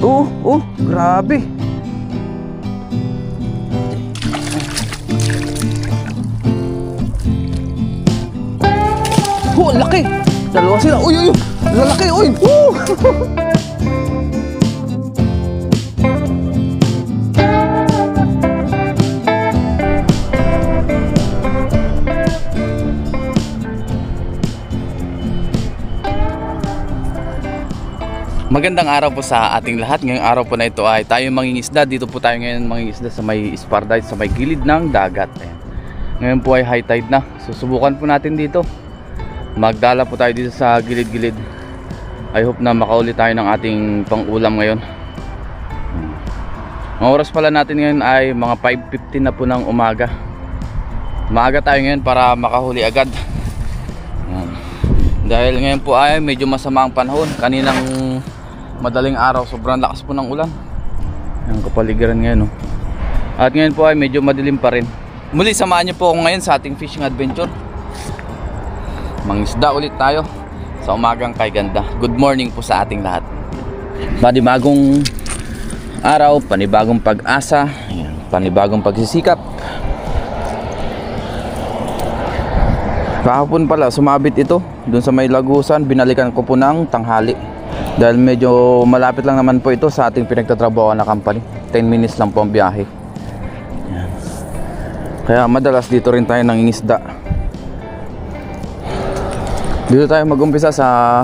Oh, grabe. Oh, ang laki. Dalawa sila. Uy, uy, uy. Lalaki, uy. Woo! Magandang araw po sa ating lahat. Ngayong araw po na ito ay tayo mangingisda. Dito po tayo ngayon mangingisda sa may Spardite, sa may gilid ng dagat. Ayan. Ngayon po ay high tide na. Susubukan po natin dito. Magdala po tayo dito sa gilid-gilid. I hope na makauli tayo ng ating pang-ulam ngayon. Ang oras pala natin ngayon ay mga 5:15 na po ng umaga. Maaga tayo ngayon para makahuli agad. Ayan. Dahil ngayon po ay medyo masama ang panahon. Kaninang madaling araw, sobrang lakas po ng ulan. Ang kapaligiran ngayon, no? At ngayon po ay medyo madilim pa rin. Muli, samahan niyo po ako ngayon sa ating fishing adventure. Mangisda ulit tayo sa umagang kay ganda. Good morning po sa ating lahat. Panibagong araw, panibagong pag-asa. Ayan, panibagong pagsisikap. Kahapon pala sumabit ito dun sa may Lagusan. Binalikan ko po ng tanghali dahil medyo malapit lang naman po ito sa ating pinagtatrabaho na company. 10 minutes lang po ang biyahe. Yan. Kaya madalas dito rin tayo nangingisda. Dito tayo mag-umpisa sa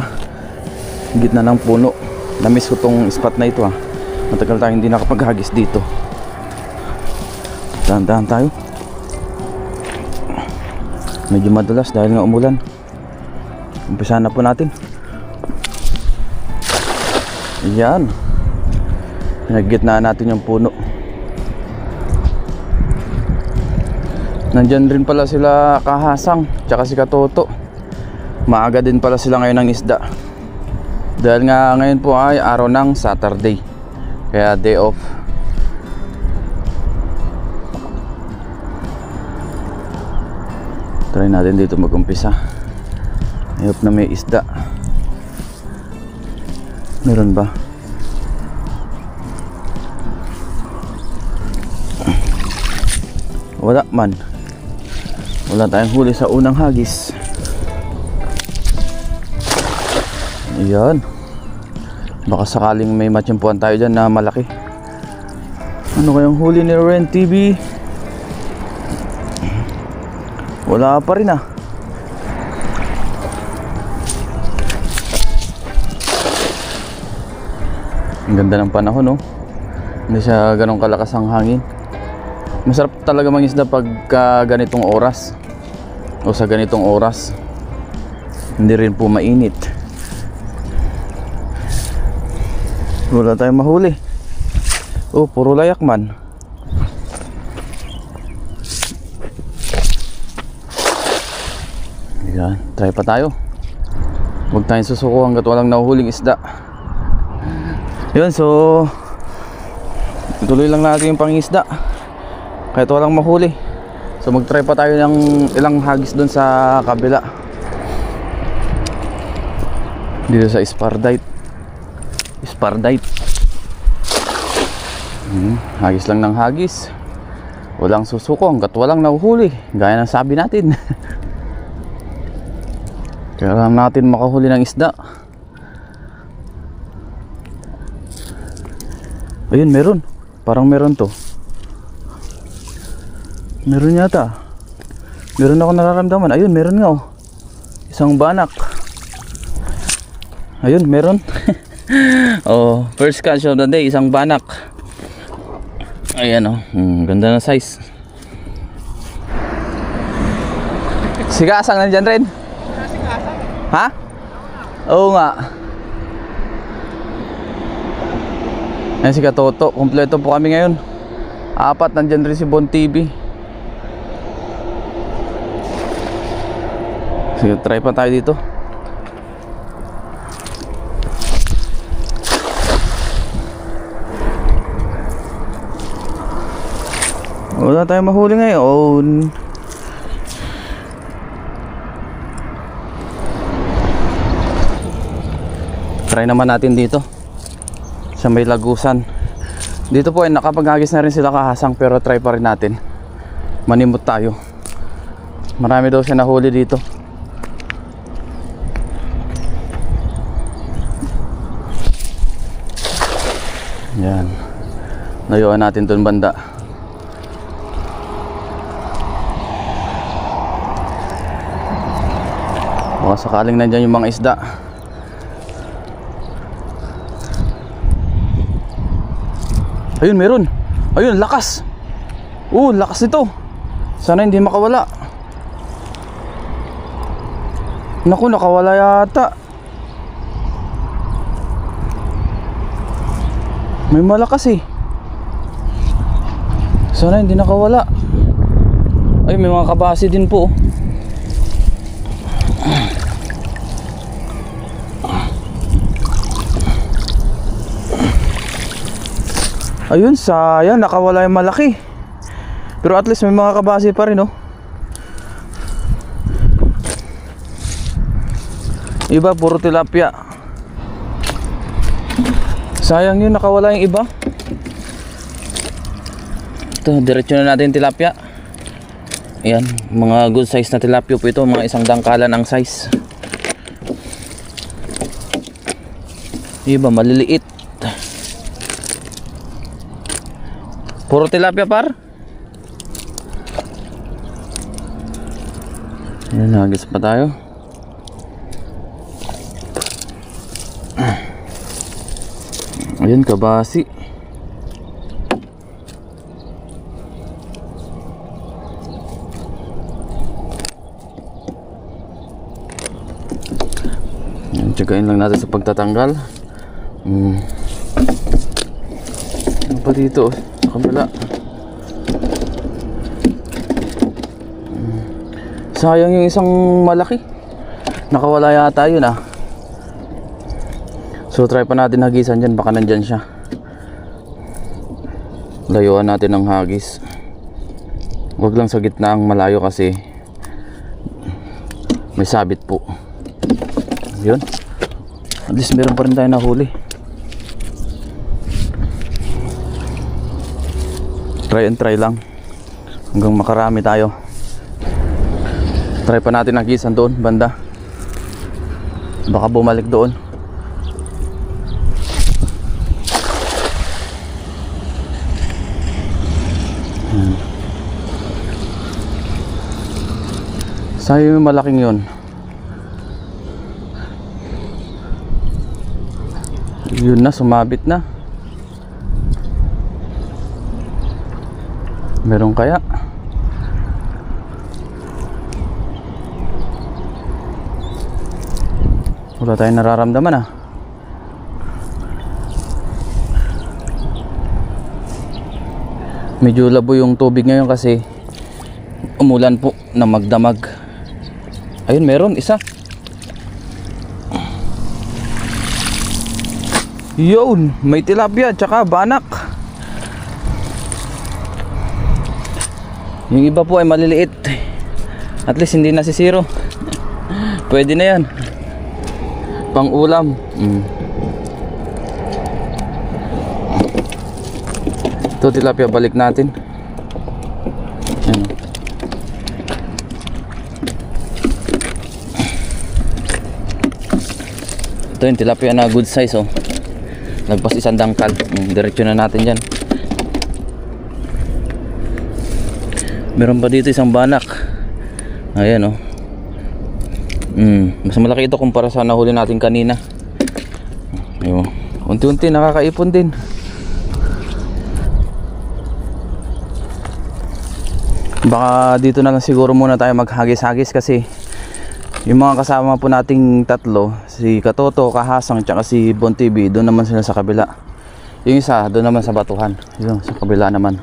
gitna ng puno. Namiss ko tong spot na ito, ha. Matagal tayo hindi nakapaghagis dito. Dahan-dahan tayo. Medyo madulas dahil nga umulan. Umpisa na po natin. Yan. Pinagitnaan natin yung puno. Nandyan rin pala sila Kahasang tsaka si Katoto. Maaga din pala sila ngayon ng isda. Dahil nga ngayon po ay araw ng Saturday, kaya day off. Try natin dito mag-umpisa. I hope na may isda. Meron ba? Wala man. Wala tayong huli sa unang hagis. Ayan. Baka sakaling may matsyempuan tayo dyan na malaki. Ano kayang huli ni Ren TV? Wala pa rin, ah. Ang ganda ng panahon, no? Hindi siya ganong kalakas ang hangin. Masarap talaga mangisda pagka ganitong oras o sa ganitong oras. Hindi rin po mainit. Wala tayong mahuli. Oh, puro layak man. Ayan, try pa tayo. Huwag tayong susuko hanggat walang nahuhuling isda. Yun, so tuloy lang natin yung pangisda kahit walang mahuli. So mag-try pa tayo ng ilang hagis doon sa kabila, dito sa Spardite. Hagis lang ng hagis. Walang susuko hanggat walang nahuhuli, gaya ng sabi natin. Kailangan natin makahuli ng isda. Ayun, meron. Parang meron to. Meron yata. Meron ako nararamdaman. Ayun, meron nga, oh. Isang banak. Ayun, meron. Oh, first catch of the day, isang banak. Ayan, oh. Ganda na size. Sigasang nandyan rin. Ha? Oo nga. Ayan si Katoto. Kompleto po kami ngayon. 4, nandyan rin si Bon TV. Sige, try pa tayo dito. Wala tayong mahuli ngayon. Try naman natin dito sa may lagusan. Dito po ay nakapaghagis na rin sila kahasang, pero try pa rin natin. Manimot tayo. Marami daw siya nahuli dito. Yan. Layuan natin dun banda. Baka sakaling nandyan yung mga isda. Ayun, meron. Ayun, lakas. Lakas nito. Sana hindi makawala. Naku, nakawala yata. May malakas eh. Sana hindi nakawala. Ay, may mga kabasi din po. Ayun, sayang, nakawala yung malaki. Pero at least may mga kabasi pa rin, oh. Iba, puro tilapia. Sayang yun, nakawala yung iba. Ito, diretso na natin tilapia. Ayan, mga good size na tilapia po ito. Mga isang dangkalan ang size. Iba, maliliit. Puro tilapia, par. Ayan, hagis pa tayo. Ayan, kabasi. Ayan, tsagain lang natin sa pagtatanggal. Ano pa dito? Sa kabila. Sayang yung isang malaki. Nakawala yata yun, ah. So try pa natin hagisan dyan. Baka nandyan siya. Layuan natin ang hagis. Huwag lang sa gitna ang malayo kasi may sabit po. Yun. At least meron pa rin tayo nahuli. Try and try lang hanggang makarami tayo. Try pa natin hagisan doon banda. Baka bumalik doon. Sayang yung malaking yun. Yun na, sumabit na. Meron kaya? Wala tayong nararamdaman, ah. Medyo labo yung tubig ngayon kasi umulan po na magdamag. Ayun, meron isa. Yun, may tilapia tsaka banak. Yung iba po ay maliliit. At least hindi nasisiro. Pwede na yan. Pang ulam. Ito tilapia, balik natin. Ayan. Ito yung tilapia na good size, oh. Lagpas isang dangkal. Diretso na natin dyan. Meron pa dito isang banak. Ayan, oh. Mas malaki ito kumpara sa nahuli natin kanina. Ayun. Unti-unti nakakaipon din. Baka dito na lang siguro muna tayo maghagis-hagis kasi yung mga kasama po nating tatlo, si Katoto, Kahasang, tsaka si Bon TV, doon naman sila sa kabila. Yung isa, doon naman sa batuhan. Yung sa kabila naman.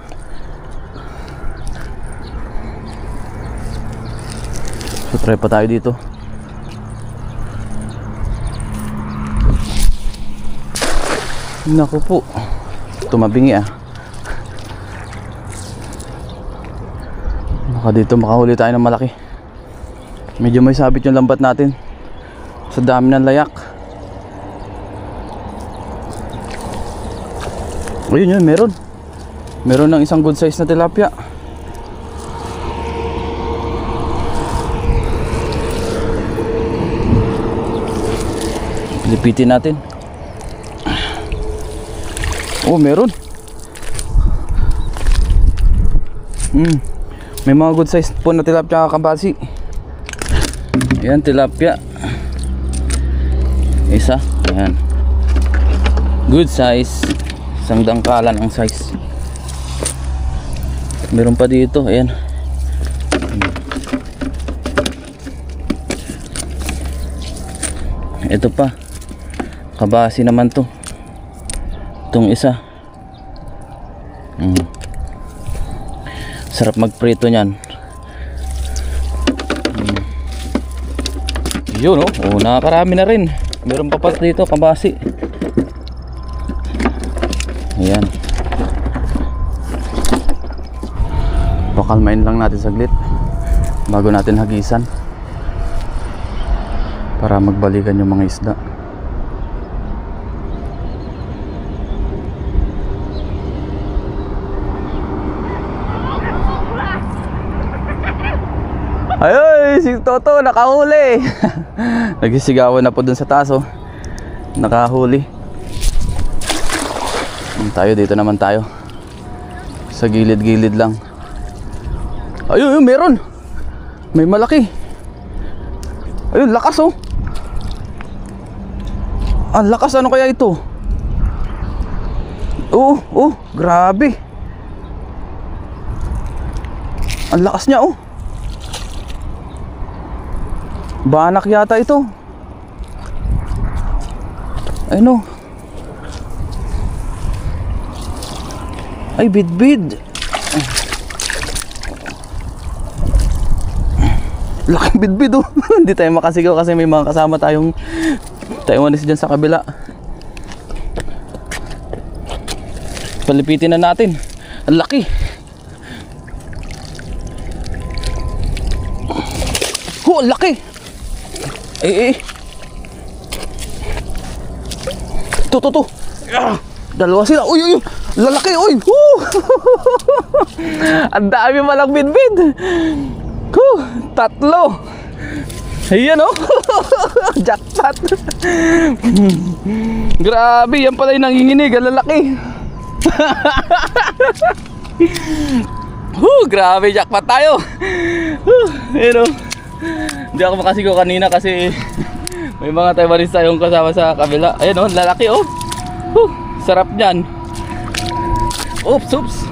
So try pa tayo dito. Naku po, tumabingi, ah. Baka dito makahuli tayo ng malaki. Medyo may sabit yung lambat natin sa dami ng layak. Ayun yun, meron. Meron ng isang good size na tilapia. Lipitin natin. Oh, meron. May mga good size po na tilapia kabasi. Ayan, tilapia. Isa. Ayan. Good size. Isang dangkalan ang size. Meron pa dito. Ayan. Ito pa. Kabasi naman to. Itong isa. Sarap magprito niyan. Yun oh. Oh, nakakarami na rin. Meron pa pa dito kabasi. Ayan. Pakalmain lang natin saglit bago natin hagisan para magbalikan yung mga isda. Ay, si Toto nakahuli. Nagisigawan na po dun sa taas oh. Nakahuli. Tayo dito naman tayo. Sa gilid-gilid lang. Ayun, meron. May malaki. Ayun, lakas oh. Ang lakas, ano kaya ito? Oh, grabe. Ang lakas niya oh. Banak yata ito. Ano? Ay, bidbid. Laking bidbid oh. Hindi tayo makasigaw kasi may mga kasama tayong Taiwanese dyan sa kabila. Palipitin na natin. Ang laki. Oh, ang laki. To. Dalawa sila. Uy. Lalaki, uy. Ang dami malang bidbid. Tatlo. Ayan oh. Jackpot. Grabe, yan pala yung nanginginig. Ang lalaki. Grabe, jackpot tayo. Ayan oh. Hindi ako makasigaw kanina kasi may mga Taiwanese tayong kasama sa kabila. Ayan oh, lalaki oh. Sarap niyan. Oops.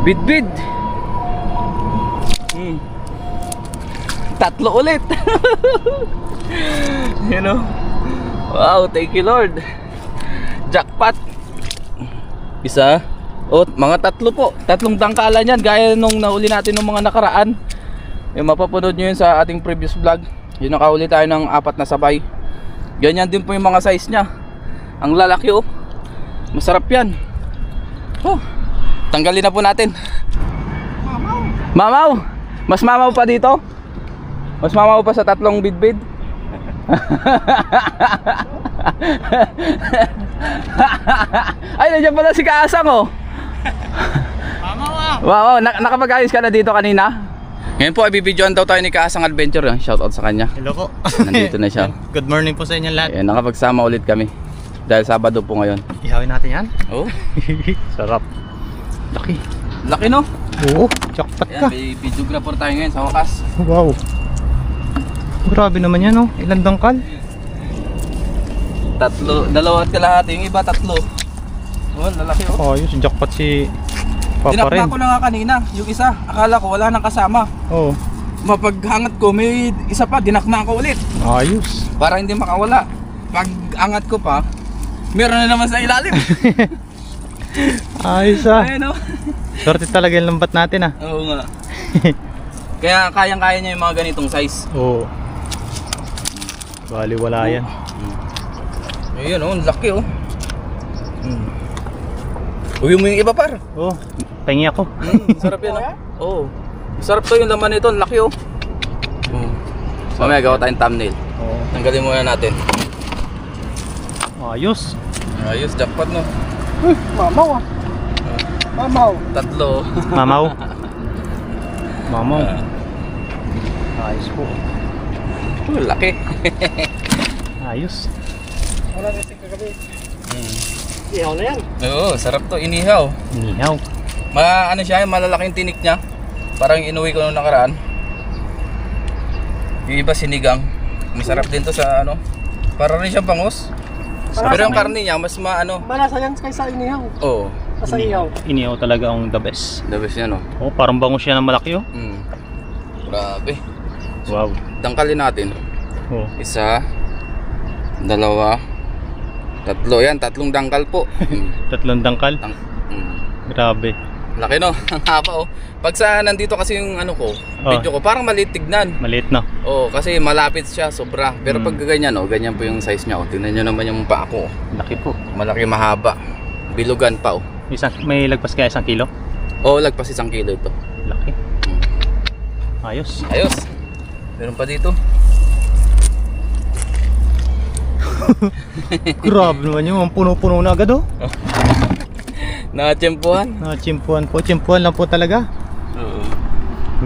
Bidbid. Tatlo ulit. You know. Wow, thank you Lord. Jackpot. Isa. Oh, mga tatlo po. Tatlong tangkalan yan gaya nung nahuli natin ng mga nakaraan. Yung mapapanood nyo yun sa ating previous vlog. Yung nakahuli tayo ng 4 na sabay. Ganyan din po yung mga size nya. Ang lalaki oh. Masarap yan. Oh, tanggalin na po natin. Mamaw. Mas mamaw pa dito. Mas mamaw pa sa tatlong bidbid. Ay, nandiyan pala si Kaasang oh. Mamaw. Wow, nakapag-ayos ka na dito kanina? Ngayon po ay bibidyoan daw tayo ni Kaasang Adventure. Shoutout sa kanya. Hello po. Nandito na siya. Good morning po sa inyo lahat. Ayan, nakapagsama ulit kami. Dahil Sabado po ngayon. Ihawin natin yan. Oh. Sarap. Laki. Laki no? Oo, jackpot ka. Ayan, may videographer tayo ngayon sa wakas. Wow. Grabe naman yan oh. Ilan dangkal? Tatlo, 2 at kalahati. Yung iba 3. Oh, lalaki oh. Ayos, jackpot si Papa Tinakma rin. ko na nga kanina. Yung isa, akala ko wala nang kasama. Oo. Mapaghangat ko, may isa pa, dinakma ko ulit. Ayos. Para hindi makawala. Pag angat ko pa, meron na naman sa ilalim. Ayos ah. Ayun oh. Swerte talaga yung lambat natin ah. Oo nga. Kaya kayang-kaya niya yung mga ganitong size. Oo. Bali wala yan. Ayun oh, laki oh. Uwi mo yung iba par. Oo. Pahingi ako. Sarap yan oh. Oo. Sarap to yung laman nito, laki oh. Mamaya gawa tayong thumbnail. Oo. Tanggalin muna natin. Ayos. Ayos, jackpot no. Uy, mamaw ah. Mamaw. Tatlo. Mamaw. Mamaw. Ayos po. Laki. Ayos. Wala na si kagabi. Ihaw na yan. Oo, sarap to, inihaw. Inihaw. Ano siya, malalaking tinik niya. Parang inuwi ko nung nakaraan. Yung iba sinigang. Masarap din to sa ano. Para rin siyang bangus. Pero yung karne niya, mas maano. Malasa yan kaysa inihaw. Oo. Sa ihaw. Inihaw talaga ang the best. The best niya, no? Oh, parang bangus siya ng malaki oh. Grabe. Wow. Tangkalin natin. Oh. Isa, dalawa, tatlo. Yan, tatlong dangkal po. Tatlong dangkal. Grabe. Laki, no? Ang haba, oh. Pag sa nandito kasi yung ano ko, video ko, parang maliit tignan. Maliit na. Oo, kasi malapit siya, sobra. Pero pag ganyan, oh, ganyan po yung size niya. Oh. Tingnan nyo naman yung paa ko. Oh. Laki po. Malaki, mahaba. Bilugan pa, oh. May lagpas kaya 1 kilo? Oo, lagpas 1 kilo ito. Laki. Ayos. Ayos. Meron pa dito. Grabe naman yun. Ang puno-puno na agad oh. Nakatsempuhan. Chimpuan po. Chimpuan lang po talaga. Oo.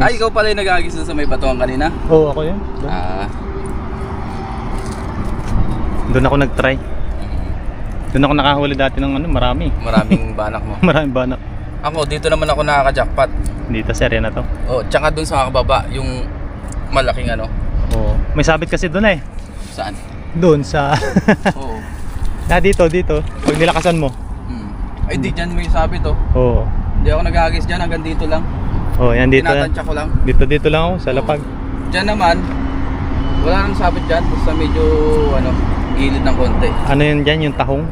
Ay, ikaw pala yung nag-aagis sa may batuan kanina? Oo, ako yun. Doon. Doon ako nag-try. Doon ako nakahuli dati ng ano, marami. Maraming banak mo. Maraming banak. Ako, dito naman ako nakaka-jackpot. Dito sa area na to. Oh, tsaka dun sa kababa, yung malaking ano. Oo. May sabit kasi doon eh. Saan? Doon sa... Oo. dito. Pag nilakasan mo. Ay, di dyan mo yung sabi to. Oo. Hindi ako nag-aagis dyan, hanggang dito lang. Oo, yan dito. Tinatansya ko lang. Dito lang ako sa lapag. Dyan naman, wala nang sabit dyan. Basta medyo, ano, gilid ng konti. Ano yun dyan? Yung tahong?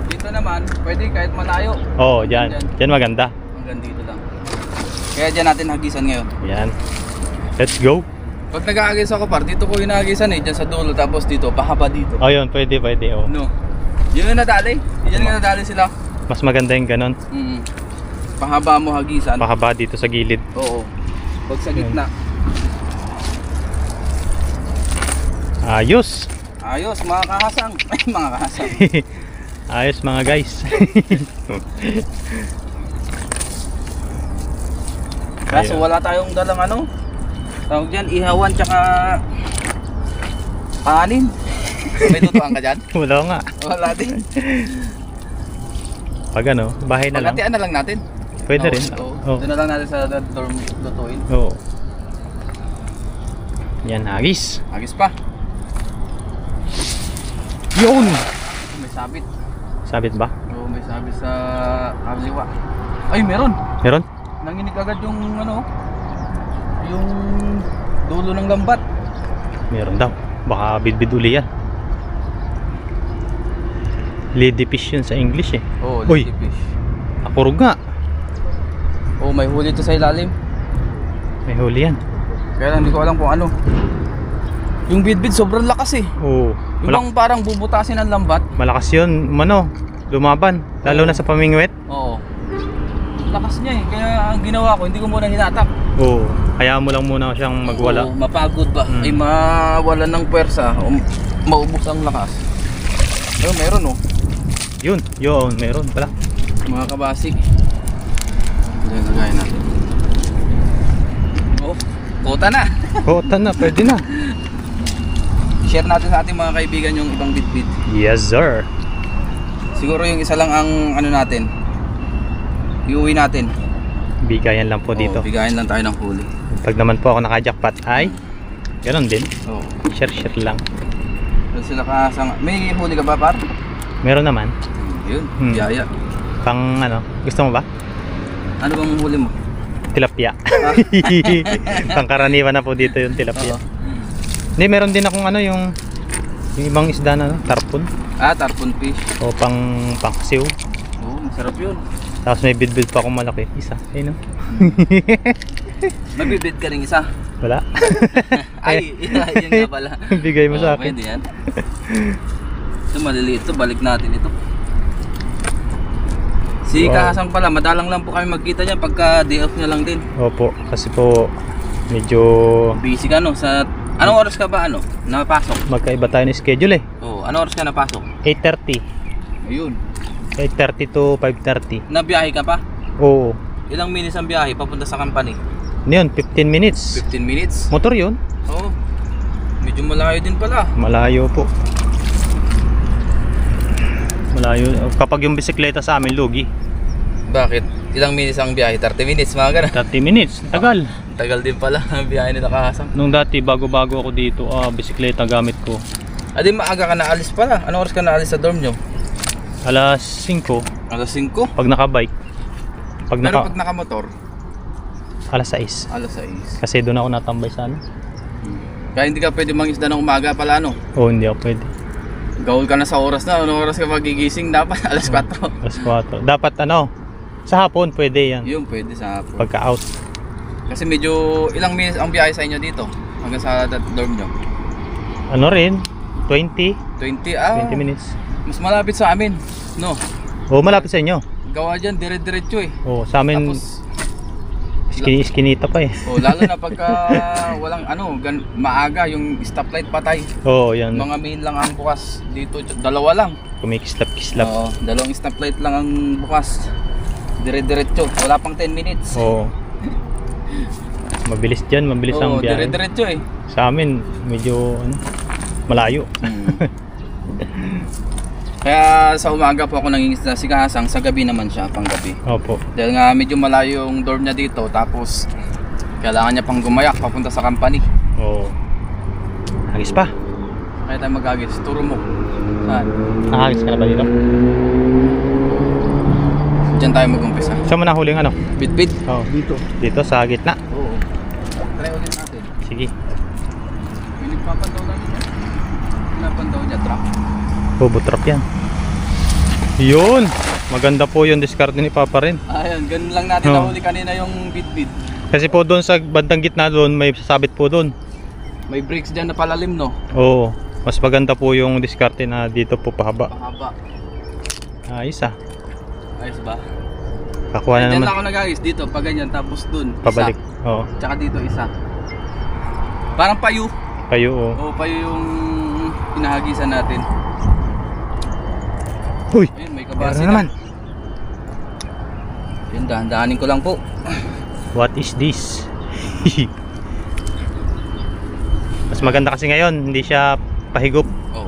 Dito naman, pwede kahit malayo. Oo, dyan. Dyan maganda. Hanggang dito lang. Kaya dyan natin hagisan ngayon. Yan. Let's go. Pag nag-aagis ako par, dito ko hinahagisan eh. Dyan sa dulo, tapos dito, pahaba dito. Oh, yun. Pwede. Oh. No. Yun yung nadali. Yun yung nadali sila. Mas maganda yung ganon. Pahaba mo hagisan. Pahaba dito sa gilid. Oo. Pag sa gitna. Ayos. Ayos, mga kahasang. Ay, mga kahasang. Ayos mga guys. Kaso wala tayong dalang ano. Tawag dyan, ihawan tsaka kanin. May tutuan ka dyan? Wala nga. Wala din. Pag ano, bahay na lang. Pagkatian na lang natin. Pwede rin. Oo. Doon na lang natin sa dorm lutuin. Oo. Yan, hagis. Agis pa. Yun! May sabit. Sabit ba? Oo, may sabit sa kaliwa. Ay, meron. Meron? Nanginig agad yung ano, yung dulo ng lambat. Meron daw. Baka bidbid uli yan. Ladyfish yun sa English eh. Oo, Uy. ladyfish. Akurog nga. Oo, may huli to sa ilalim. May huli yan. Kaya hindi ko alam kung ano. Yung bidbid sobrang lakas eh. Oo. Yung bang parang bubutasin ng lambat. Malakas yun. Umano, lumaban. Lalo na sa pamingwit. Oo. Lakas niya eh. Kaya ang ginawa ko, hindi ko muna hinatak. Oo. Kaya mo lang muna siyang magwala. Oo, mapagod ba? Ay mawalan ng pwersa. Maubos ang lakas. Pero meron oh. Yun, meron pala. Mga kabasi. Diyan lagayin natin. Oh, kota na. Kota na, pwede na. Share natin sa ating mga kaibigan yung ibang bitbit. Yes sir. Siguro yung isa lang ang ano natin. Iuwi natin. Bigayan lang po dito. Bigayan lang tayo ng huli. Pag naman po ako naka-jackpot ay ganon din. Oo. Share lang. Doon sila kasang... May huli ka ba par? Meron naman. Yun, biyaya. Pang ano, gusto mo ba? Ano bang huli mo? Tilapia. Pangkaraniwan na po dito yung tilapia. Oo. Hindi, meron din akong ano yung ibang isda na tarpon. Tarpon fish. O pangsiw. Oo, masarap yun. Tapos may bidbid pa akong malaki. Isa. Ayun o. Magbibid ka rin isa. Wala. Ay, yun nga pala. Bigay mo sa akin. Pwede yan. Ito maliliit to, balik natin ito. Si Kahasang pala, madalang lang po kami magkita niya pagka day off niya lang din. Opo, kasi po medyo Busy ka no, sa... Anong oras ka ba napasok? magkaiba tayo ng schedule eh. Oo, anong oras ka napasok? 8:30. Ayun. 8:30 to 5:30. Nabiyahe ka pa? Oo. Ilang minutes ang biyahe papunta sa company? Ano yun? 15 minutes. 15 minutes? Motor yun. Oo. Medyo malayo din pala. Malayo po. Malayo. Kapag yung bisikleta sa amin, lugi. Bakit? Ilang minutes ang biyahe? 30 minutes, mga ganun. 30 minutes. Tagal. Tagal din pala ang biyahe nila Kahasang. Nung dati, bago-bago ako dito, bisikleta gamit ko. Adi, maaga ka naalis pala. Anong oras ka naalis sa dorm nyo? Alas 5, Alas 5? pag nakabike. Pero pag nakamotor? Alas 6. Alas 6. Kasi doon ako natambay sa ano. Kaya hindi ka pwede mangisda ng umaga pala, no? Oo, hindi ako pwede. Gawal ka na sa oras na. Anong oras ka magigising? Dapat alas 4. Alas 4. Dapat sa hapon pwede yan. Yun, pwede sa hapon. Pagka-out. Kasi medyo ilang minutes ang biyahe sa inyo dito? Hanggang sa dorm nyo? Ano rin? 20 20 minutes. Mas malapit sa amin, no? Oo, malapit sa inyo. Gawa dyan, dire-diretso eh. Oo, sa amin Tapos, iskinita pa eh. lalo na pagka walang maaga, yung stoplight patay. Oo, yan. Mga main lang ang bukas. Dito, dalawa lang. Kumikislap-kislap. Oo, dalawang stoplight lang ang bukas. Dire-diretso, wala pang 10 minutes. Oo. Mabilis dyan, mabilis ang Oo, biyahe. dire-diretso eh. Sa amin, medyo malayo. Kaya sa umaga po ako nangingisda si Kahasang, sa gabi naman siya, pang gabi. Opo. Dahil nga medyo malayo yung dorm niya dito, tapos kailangan niya pang gumayak papunta sa company. Oo. Hagis pa. Kaya tayo magagis, turo mo. Saan? Nakahagis ka na ba dito? Diyan tayo mag-umpisa. Saan mo nahuling ano? Bit-bit. Oo. Dito. Dito sa gitna. Oo. Try ulit natin. Sige. May nagpapandaw na dito. Pinapandaw niya, truck. Bobo trap yan. Yun. Maganda po yung discard ni Papa rin. Ayun, ganun lang natin Oo. nahuli kanina yung bit-bit. Kasi po doon sa bandang gitna doon, may sasabit po doon. May brakes dyan na palalim, no? Oo. Mas maganda po yung diskarte na dito po pahaba. Mahaba. Ayos Ayos ba? Kakuha na Diyan naman. lang ako nagagis dito, pag ganyan, tapos dun, Pabalik. isa. Oo. Tsaka dito, isa. Parang payu. Kayo oo. Oo, payu yung pinahagisan natin. Uy! Ayun, may kabasi Meron naman. Yun, dahan-dahanin ko lang po. What is this? Mas maganda kasi ngayon, hindi siya pahigop. Oo.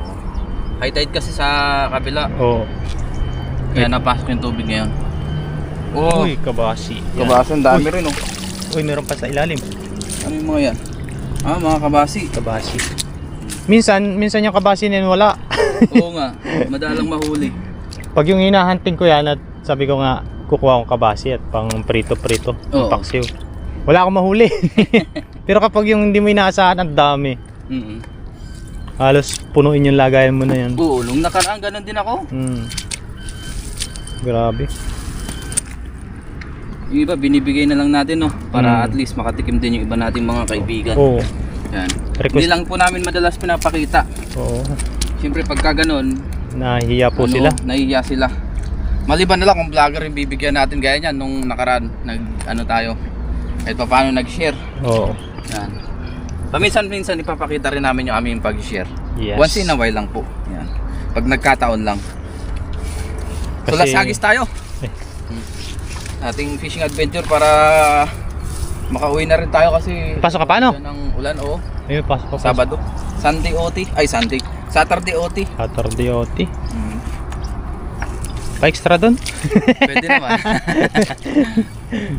High tide kasi sa kabila. Oo. Kaya napasok yung tubig ngayon. Oo. Uy, kabasi. Yan. Kabasan, dami rin oh. Uy, meron pa sa ilalim. Ano yung mga yan? Mga kabasi. Kabasi. Minsan yung kabasi na yun wala. Oo nga, madalang mahuli. Pag yung hinahunting ko yan at sabi ko nga, kukuha akong kabasi at pang prito-prito. Oo. Paksiw. Wala akong mahuli. Pero kapag yung hindi mo inaasahan, ang dami. Halos punuin yung lagayan mo na yan. Oo, nung nakaraan, ganun din ako. Grabe. Yung iba, binibigay na lang natin, no? Para at least makatikim din yung iba nating mga kaibigan. Oo. Yan. Request- Hindi lang po namin madalas pinapakita. Oo. Siyempre, pagka ganun, Nahihiya po sila. nahihiya sila. Maliban na lang kung vlogger yung bibigyan natin gaya niyan nung nakaraan, tayo. Kahit pa paano nag-share. Oo. Yan. Paminsan-minsan ipapakita rin namin yung aming pag-share. Yes. Once in a while lang po. Yan. Pag nagkataon lang. So, Kasi- Las Agis tayo. Eh. Ating fishing adventure para makauwi na rin tayo kasi Pasok ka pa, ano? yan ang ulan, oo. Ayun, pasok pa. Sabado. Sunday OT. Ay, Sunday. Saturday OT. Saturday OT. Pa-extra doon? Pwede naman.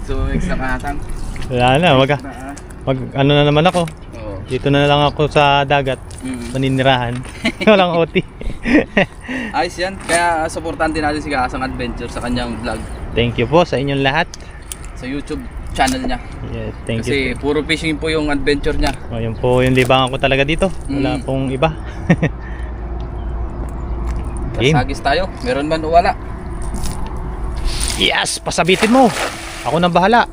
So, extra kahatang. Wala na, mag ano na naman ako. Oo. Dito na lang ako sa dagat. Maninirahan. Walang OT. Ayos yan. Kaya supportan din natin si Kahasang Adventure sa kanyang vlog Thank you po sa inyong lahat. sa YouTube channel niya. Yes, thank Kasi you. puro fishing po yung adventure niya. O, yun po yung libangan ko talaga dito. Wala pong iba. Game. Sagis tayo. Meron man o wala. Yes, pasabitin mo. Ako nang bahala.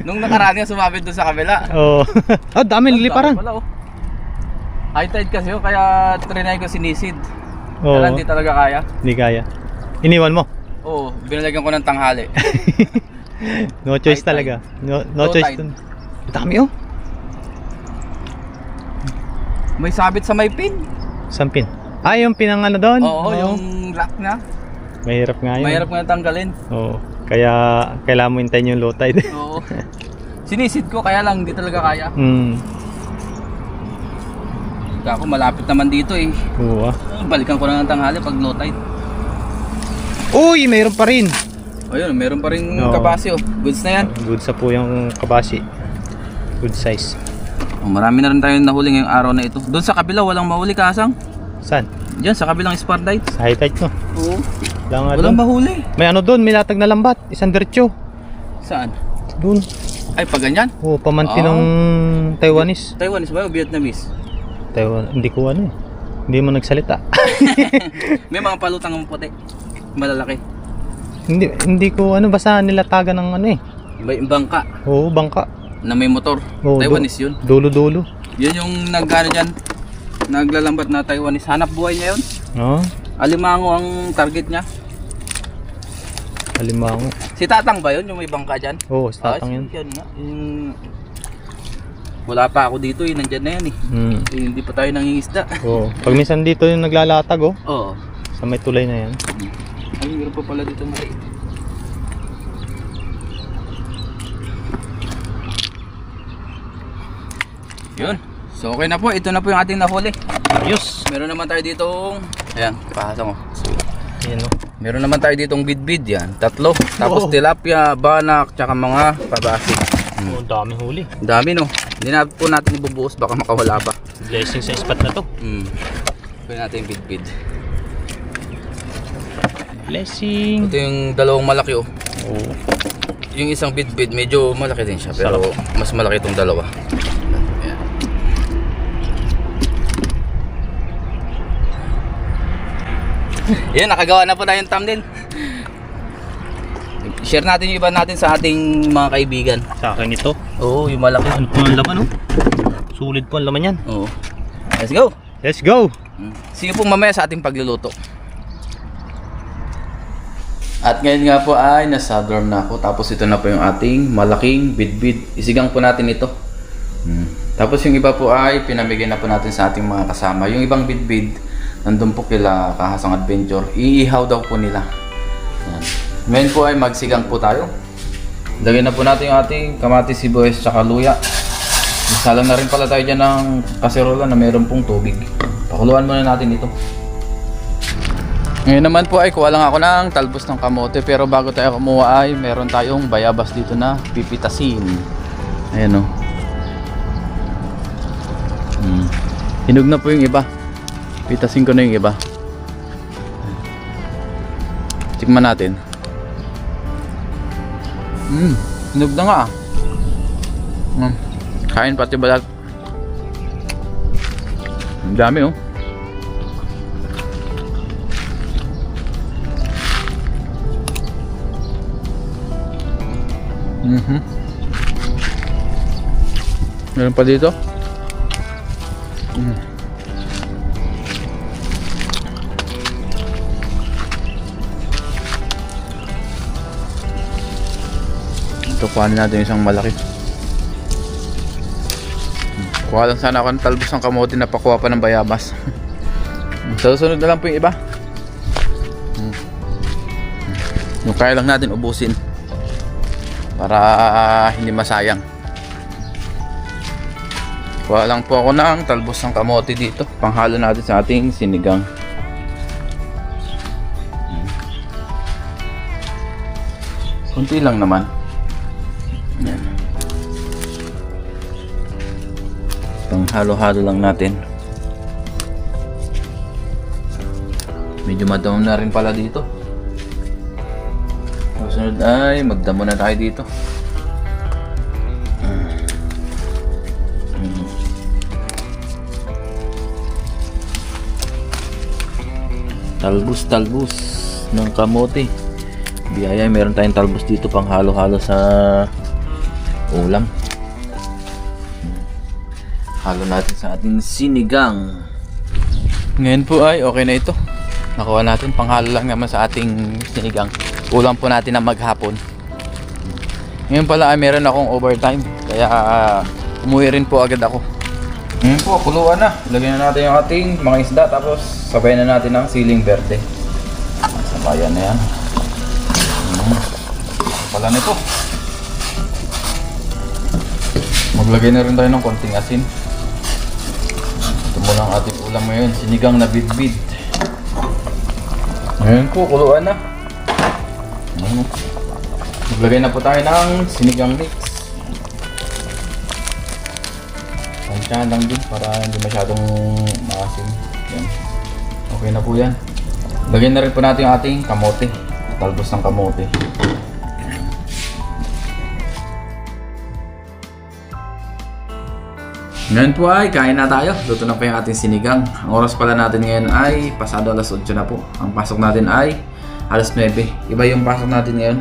Nung nakaraan nga sumabit doon sa kabila. Oh. Dami niliparan. Wala, oh. High tide kasi oh, kaya trinay ko sinisid. Oo. Kaya hindi talaga kaya. Hindi kaya. Iniwan mo. Oo, binalagyan ko ng tanghali. No choice High talaga. No Low choice tide. dun. Dami oh. May sabit sa may pin. Sampin. Yung pinang ano doon? Oo, yung lock na. Mahirap nga yun. Mahirap nga tanggalin. Oo. Kaya kailangan mo hintayin yung low tide. Oo. Sinisid ko kaya lang hindi talaga kaya. Ako malapit naman dito eh. Oo. Balikan ko na ng tanghali pag low tide. Uy, mayroon pa rin. Ayun, meron pa rin Oo. kabasi oh. Goods na yan. Good sa po yung kabasi. Good size. Oh, marami na rin tayong nahuli ngayong araw na ito. Doon sa kabila walang mahuli kasang. Saan? Diyan sa kabilang Spardite. Sa high tide no? Oo. Wala nga Walang doon. mahuli. May ano doon, may latag na lambat. Isang diretso. Saan? Doon. Ay, pag ganyan? Oo, pamanti Ah. ng Taiwanese. Taiwanese ba o Vietnamese? Taiwan, hindi ko ano eh. Hindi mo nagsalita. May mga palutang ng puti. Malalaki. hindi ko ano, basta nilatagan ng ano eh. May bangka Oo, bangka. na may motor. Oo, Taiwanese yun. Dulo-dulo. Yun yung nagkano dyan. Naglalambat na Taiwanese. Hanap buhay niya yun. Oo, Alimango ang target niya. alimango. Si Tatang ba yun? Yung may bangka dyan? Oo, statang yun. Yan nga. Wala pa ako dito eh. Nandyan na yan eh. Hindi pa tayo nangingisda. Oo. Pag minsan dito yung naglalatag oh. Oo. Sa may tulay na yan. Ay, meron pa pala dito maliit. Yun. So okay na po. Ito na po yung ating nahuli. Ayos. Meron naman tayo ditong... Ayan, pahasa mo. Ayan oh. Meron naman tayo ditong bidbid yan. 3. Tapos Oo. tilapia, banak, tsaka mga pabasik. Oh, dami huli. Dami no. Hindi na po natin ibubuhos. Baka makawala pa. Blessing sa spot na to. Pwede natin yung bidbid. Blessing. Ito yung dalawang malaki oh. Oo. Yung isang bidbid medyo malaki din siya. Pero mas malaki itong dalawa. Ayan. Yan, nakagawa na po tayong thumbnail. Share natin yung iba natin sa ating mga kaibigan. Sa akin ito. Oo, yung malaki. Ano po ang laman oh? Sulit po ang laman yan. Oo. Let's go! Let's go! See you po mamaya sa ating pagluluto. At ngayon nga po ay nasa dorm na ako. Tapos ito na po yung ating malaking bidbid. Isigang po natin ito. Tapos yung iba po ay pinamigay na po natin sa ating mga kasama. Yung ibang bidbid, nandun po kila Kahasang Adventure. Iihaw daw po nila. Yan. Ngayon po ay magsigang po tayo. Lagyan na po natin yung ating kamatis, sibuyas, tsaka luya. Salang na rin pala tayo dyan ng kaserola na mayroon pong tubig. Pakuluan muna natin ito. Ngayon naman po ay kuha lang ako ng talbos ng kamote. Pero bago tayo kumuha ay meron tayong bayabas dito na pipitasin. Ayan o. Hinog na po yung iba. Pitasin ko na yung iba. Tikman natin. Hinog na nga. Kain pati balat. Ang dami oh. Meron pa dito. Ito, kuhanin natin isang malaki. Kuha lang sana ako ng talbos ng kamote na pakuha pa ng bayabas. Sa susunod na lang po yung iba. Yung kaya lang natin ubusin para hindi masayang. Kuha lang po ako ng talbos ng kamote dito. Panghalo natin sa ating sinigang. Kunti lang naman. Yan. Panghalo-halo lang natin. Medyo madamam na rin pala dito. Susunod ay magdamo na tayo dito. Talbos ng kamote. Biyaya, meron tayong talbos dito pang halo-halo sa ulam. Halo natin sa ating sinigang. Ngayon po ay okay na ito. Nakuha natin, panghalo lang naman sa ating sinigang. Ulam po natin na maghapon. Ngayon pala ay meron akong overtime. Kaya umuwi rin po agad ako. Ngayon po, kuluan na. Lagyan na natin yung ating mga isda. Tapos sabay na natin ng siling verde. Kaya na yan. Pala nito. Maglagay na rin tayo ng konting asin. Ito muna ang ating ulam ngayon. Sinigang na bidbid. Ngayon po, kuluan na. Maglagay na po tayo ng sinigang mix. Tansyahan lang din para hindi masyadong maasim. Yan. Okay na po yan. Lagyan na rin po natin yung ating kamote. Talbos ng kamote. Ngayon po ay kain na tayo. Luto na po yung ating sinigang. Ang oras pala natin ngayon ay pasado alas 8 na po. Ang pasok natin ay alas 9. Iba yung pasok natin ngayon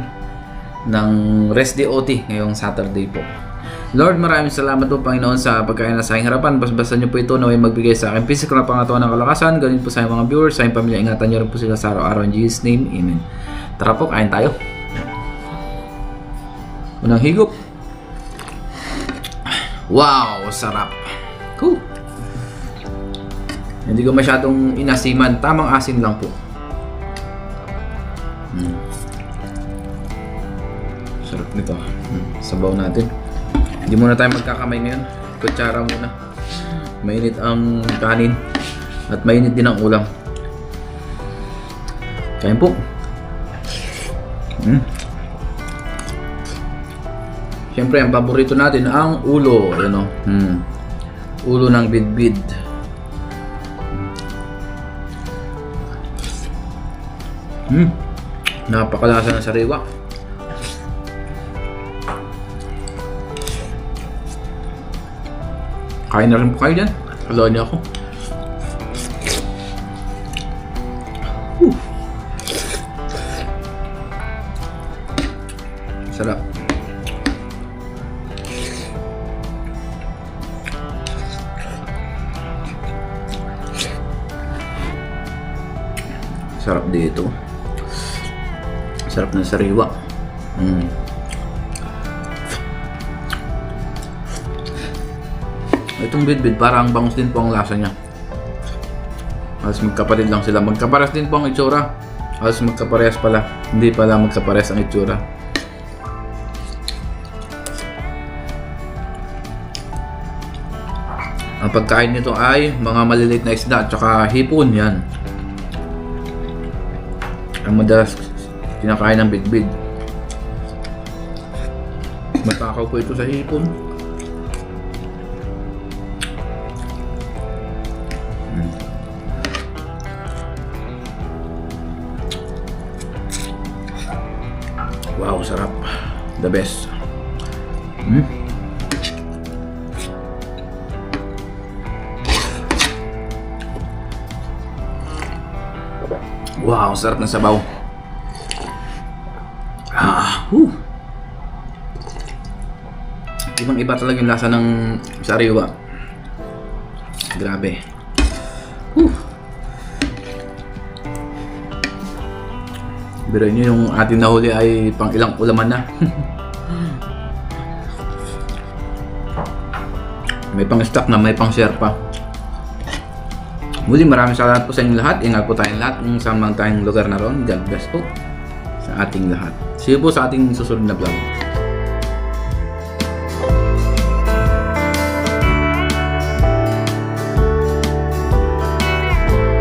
ng rest day OT ngayong Saturday po. Lord, maraming salamat po Panginoon sa pagkain na sa aking harapan. Basbasan niyo po ito na may magbigay sa akin physical na pangatawan ng kalakasan. Ganun po sa mga viewers, sa aking pamilya. Ingatan niyo rin po sila sa araw-araw. In Jesus' name, Amen. Tara po, kain tayo. Unang higop. Wow, sarap. Cool. Hindi ko masyadong inasiman. Tamang asin lang po. Sarap nito. Sabaw natin. Hindi muna tayo magkakamay ngayon. Kutsara muna. Mainit ang kanin. At mainit din ang ulam. Kain po. Siyempre, ang paborito natin ang ulo. Ayan o. Ulo ng bidbid. Napakalasa ng sariwa. Kain na rin po kayo dyan. Alaw niyo ako. Sarap. Sarap dito. Sarap ng sariwa. Itong bidbid parang bangus din po ang lasa niya. Halos magkapatid lang sila. Magkapares din po ang itsura. Halos magkaparehas pala. Hindi pala magkaparehas ang itsura. Ang pagkain nito ay mga maliliit na isda at saka hipon yan. Ang madalas kinakain ng bidbid. Matakaw po ito sa hipon. Wow, sarap. The best. Wow, sarap ng sabaw. Ibang iba talaga yung lasa ng sariwa. Grabe. Pero nyo yung ating nahuli ay pang ilang ulaman na. May pang stock na, may pang share pa. Muli maraming salamat po sa inyong lahat. Ingat po tayong lahat kung saan man tayong lugar na ron. God bless po sa ating lahat. See you po sa ating susunod na vlog.